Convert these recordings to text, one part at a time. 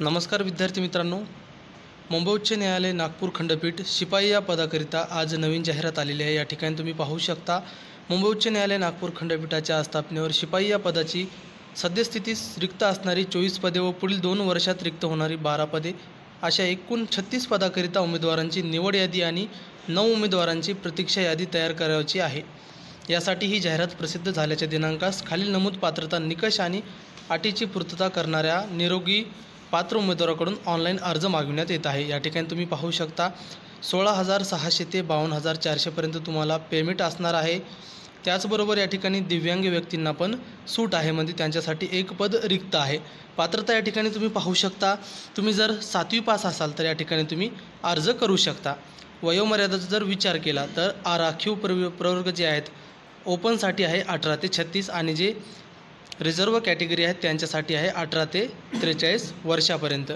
नमस्कार विद्यार्थी मित्रांनो, मुंबई उच्च न्यायालय नागपूर खंडपीठ शिपाई या पदाकरिता आज नवीन जाहिरात आलेली आहे। या ठिकाणी तुम्ही पाहू शकता मुंबई उच्च न्यायालय नागपूर खंडपीठाच्या आस्थापनेवर शिपाई या पदाची सद्यस्थितीस रिक्त असणारी 24 पदे व पुढील 2 वर्षात रिक्त होणारी 12 पदे अशा एकूण 36 पदाकरिता उमेदवारांची निवड यादी आणि 9 उमेदवारांची प्रतीक्षा यादी तयार करायची आहे। यासाठी ही जाहिरात प्रसिद्ध झाल्याच्या दिनांकास खालील नमूद पात्रता निकष आणि अटीची पूर्तता करणाऱ्या निरोगी पात्र उमेदवाराकडून ऑनलाईन अर्ज मागविण्यात येत आहे। या ठिकाणी तुम्ही पाहू शकता 16,600 ते 52,400 पर्यंत तुम्हाला पेमेंट असणार आहे। त्याचबरोबर या ठिकाणी दिव्यांग व्यक्तींना पण सूट आहे, म्हणजे त्यांच्यासाठी एक पद रिक्त आहे। पात्रता या ठिकाणी तुम्ही पाहू शकता, तुम्ही जर 7वी पास असाल तर या ठिकाणी तुम्ही अर्ज करू शकता। वयोमर्यादेचा जर विचार केला तर आराखीव प्रवर्ग जे आहेत ओपनसाठी आहे 18 ते 36 आणि जे रिझर्व कॅटेगरी आहेत त्यांच्यासाठी आहे 18 ते 43 वर्षापर्यंत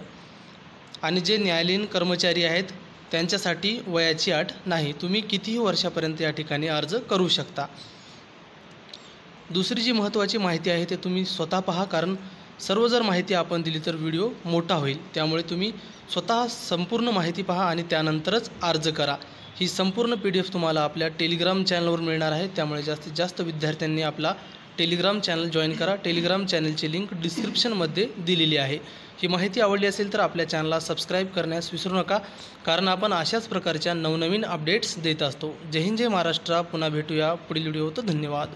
आणि जे न्यायालयीन कर्मचारी आहेत त्यांच्यासाठी वयाची अट नाही, तुम्ही कितीही वर्षापर्यंत या ठिकाणी अर्ज करू शकता। दुसरी जी महत्त्वाची माहिती आहे ते तुम्ही स्वतः पहा, कारण सर्व जर माहिती आपण दिली तर व्हिडिओ मोठा होईल, त्यामुळे तुम्ही स्वतः संपूर्ण माहिती पहा आणि त्यानंतरच अर्ज करा। ही संपूर्ण PDF तुम्हाला आपल्या टेलिग्राम चॅनलवर मिळणार आहे, त्यामुळे जास्तीत जास्त विद्यार्थ्यांनी आपला टेलिग्राम चॅनल जॉईन करा। टेलिग्राम चॅनलची लिंक डिस्क्रिप्शनमध्ये दिलेली आहे। ही माहिती आवडली असेल तर आपल्या चॅनलला सबस्क्राईब करण्यास विसरू नका, कारण आपण अशाच प्रकारच्या नवनवीन अपडेट्स देत असतो। जय हिंद, जय महाराष्ट्र। पुन्हा भेटूया पुढील व्हिडिओत। धन्यवाद।